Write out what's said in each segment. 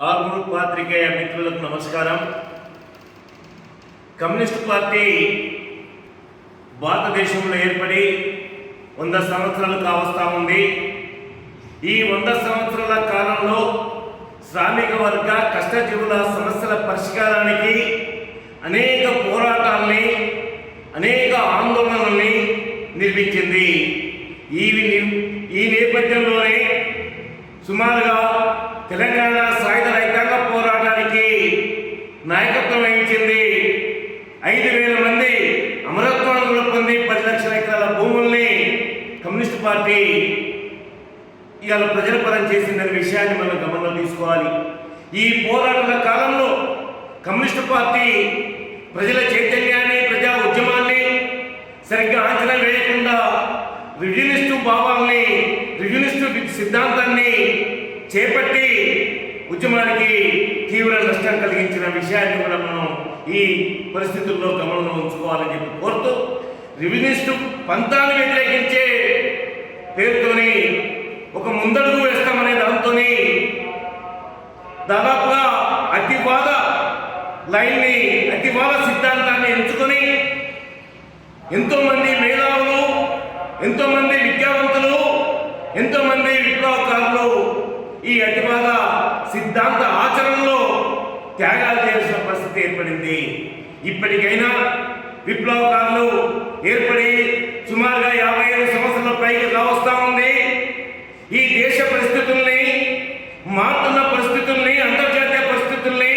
ఆర్మూర్ పాత్రికేయ మిత్రులకు నమస్కారం. కమ్యూనిస్టు పార్టీ భారతదేశంలో ఏర్పడి 100 సంవత్సరాలు కావస్తా ఉంది. ఈ 100 సంవత్సరాల కాలంలో శ్రామిక వర్గ కష్టజీవుల సమస్యల పరిష్కారానికి అనేక పోరాటాలని, అనేక ఆందోళనల్ని నిర్మించింది. ఈ నేపథ్యంలోనే సుమారుగా తెలంగాణ సాయుధ రైతాంగ పోరాటానికి నాయకత్వం వహించింది. 5,000 మంది అమరత్వాన్ని పొంది 10 లక్షల ఎకరాల భూముల్ని కమ్యూనిస్టు పార్టీ ఇవాళ ప్రజల పరం చేసిందనే విషయాన్ని మనం గమనంలో తీసుకోవాలి. ఈ పోరాటాల కాలంలో కమ్యూనిస్టు పార్టీ ప్రజల చైతన్యాన్ని, ప్రజా ఉద్యమాన్ని సరిగ్గా అంచనా వేయకుండా రివిజనిస్టు భావాల్ని, రివిజనిస్టు సిద్ధాంతాన్ని చేపట్టి ఉద్యమానికి తీవ్ర నష్టం కలిగించిన విషయాన్ని కూడా మనం ఈ పరిస్థితుల్లో గమనంలో ఉంచుకోవాలని చెప్పి కోరుతూ, రివిజనిస్టు పంతాన్ని వ్యతిరేకించే పేరుతోని ఒక ముందడుగు వేస్తామనే దాంతో దాదాపుగా అతివాద లైన్ని, అతివాద సిద్ధాంతాన్ని ఎంచుకొని ఎంతోమంది మేధావులు, ఎంతోమంది విద్యావంతులు, ఎంతోమంది విప్లవకారులు ఈ అతివాద సిద్ధాంత ఆచరణలో త్యాగాలు చేయాల్సిన పరిస్థితి ఏర్పడింది. ఇప్పటికైనా విప్లవకారులు ఏర్పడి సుమారుగా 55 సంవత్సరాల పైకి కావస్తా ఉంది. ఈ దేశ పరిస్థితుల్ని, మారుతున్న పరిస్థితుల్ని, అంతర్జాతీయ పరిస్థితుల్ని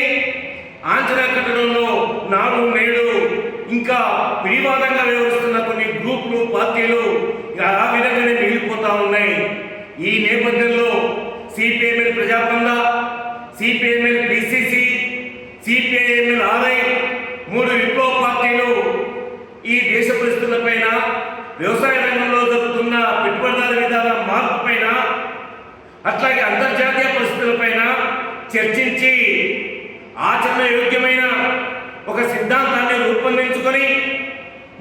ఆంచనా కట్టడంలో నాడు నేడు ఇంకా పిడివాదంగా వ్యవహరిస్తున్న కొన్ని గ్రూపులు, పార్టీలు ఆ విధంగానే మిగిలిపోతా ఉన్నాయి. ఈ నేపథ్యంలో CPML ప్రజాపంద, CPML PCC, CPIML RI 3 విప్లవ పార్టీలు ఈ దేశ పరిస్థితులపైన, వ్యవసాయ రంగంలో జరుగుతున్న పెట్టుబడిదారు విధాన మార్పు పైన, అట్లాగే అంతర్జాతీయ పరిస్థితులపైన చర్చించి ఆచరణ యోగ్యమైన ఒక సిద్ధాంతాన్ని రూపొందించుకొని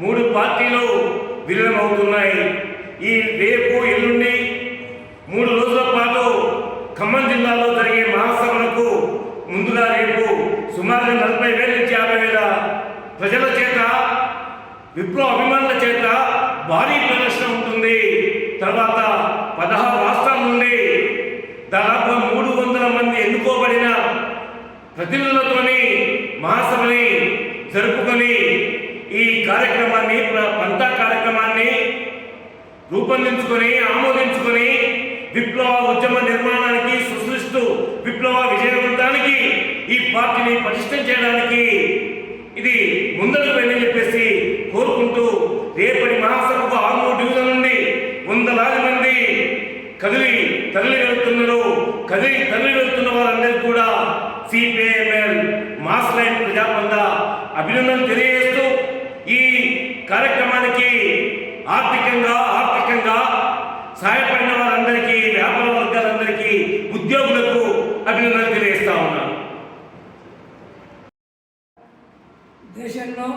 3 పార్టీలు విలీనమవుతున్నాయి. ఈ రేపు, ఎల్లుండి 3 రోజుల పాటు ఖమ్మం జిల్లాలో జరిగే మహాసభలకు ముందుగా రేపు సుమారు 40,000 నుంచి 50,000 ప్రజల చేత, విప్లవ అభిమానుల చేత భారీ ప్రదర్శన ఉంటుంది. తర్వాత 16 రాష్ట్రాల నుండి దాదాపు 300 మంది ఎన్నుకోబడిన ప్రతినిధులతోని మహాసభని జరుపుకొని ఈ కార్యక్రమాన్ని, పంతా కార్యక్రమాన్ని రూపొందించుకొని, ఆమోదించుకొని విప్లవ ఉద్యమ నిర్మాణానికి, సృష్టిస్తూ విప్లవ విజయవంతానికి ఈ పార్టీని పటిష్టం చేయడానికి ఇది ముందడుగు వెళ్ళని చెప్పేసి కోరుకుంటూ, రేపటి మహాసభకు ఆర్మూర్ డివిజన్ నుండి 100,000 మంది కదిలి తరలి వెళ్తున్న వారందరికీ కూడా సిపిఐఎంఎల్ మాస్ లైన్ ప్రజాపంద అభినందనలు తెలియజేస్తూ, ఈ కార్యక్రమానికి ఆర్థికంగా సహాయపడిన వారందరికీ, వ్యాపార వర్గాలందరికీ, ఉద్యోగులకు అభినందనలు తెలియజేస్తా ఉన్నాను. దేశంలో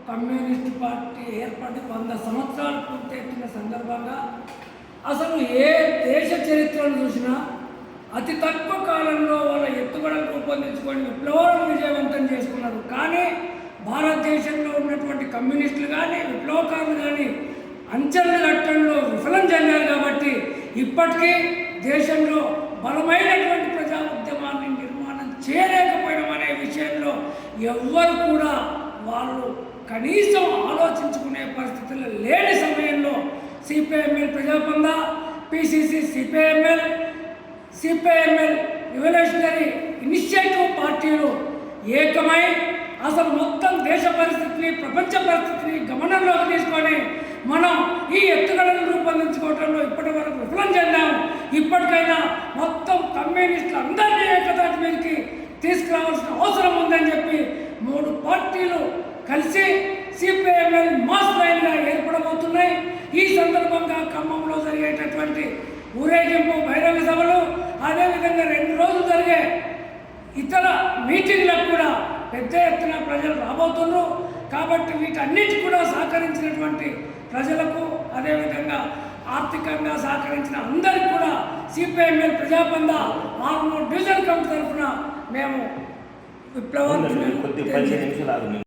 కమ్యూనిస్ట్ పార్టీ ఏర్పడి 100 సంవత్సరాలు పూర్తయిన సందర్భంగా అసలు ఏ దేశ చరిత్రను చూసినా అతి తక్కువ కాలంలో వాళ్ళ ఎత్తుగడలు రూపొందించుకొని విప్లవాలను విజయవంతం చేసుకున్నారు. కానీ భారతదేశంలో ఉన్నటువంటి కమ్యూనిస్టులు కానీ, విప్లవకారులు కానీ అంచెల ఘట్టంలో విఫలం చెందారు. కాబట్టి ఇప్పటికీ దేశంలో బలమైనటువంటి ప్రజా ఉద్యమాన్ని నిర్మాణం చేయలేకపోవడం అనే విషయంలో ఎవ్వరు కూడా వాళ్ళు కనీసం ఆలోచించుకునే పరిస్థితుల్లో లేని సమయంలో CPIML ప్రజాపంద, PCC, CPIML revolutionary initiative పార్టీలు ఏకమై అసలు మొత్తం దేశ పరిస్థితిని, ప్రపంచ పరిస్థితిని గమనంలోకి తీసుకొని మనం ఈ ఎత్తుగడలను రూపొందించుకోవడంలో ఇప్పటి వరకు విఫలం చెందాము. ఇప్పటికైనా మొత్తం కమ్యూనిస్టులు అందరినీ ఏకతాటి మీదకి తీసుకురావాల్సిన అవసరం ఉందని చెప్పి 3 పార్టీలు కలిసి సిపిఐఎంఎల్ మాస్ లైన్గా ఏర్పడబోతున్నాయి. ఈ సందర్భంగా ఖమ్మంలో జరిగేటటువంటి ఊరేగింపు, బహిరంగ సభలు, అదేవిధంగా 2 రోజులు జరిగే ఇతర మీటింగ్లకు కూడా పెద్ద ఎత్తున ప్రజలు రాబోతున్నారు. కాబట్టి వీటన్నిటి కూడా సహకరించినటువంటి ప్రజలకు, అదేవిధంగా ఆర్థికంగా సహకరించిన అందరికీ కూడా సిపిఐఎంఎల్ ప్రజాబంధ ఆర్మూర్ డివిజన్ కమిటీ తరఫున మేము కొద్ది 15 నిమిషాలు ఆగు.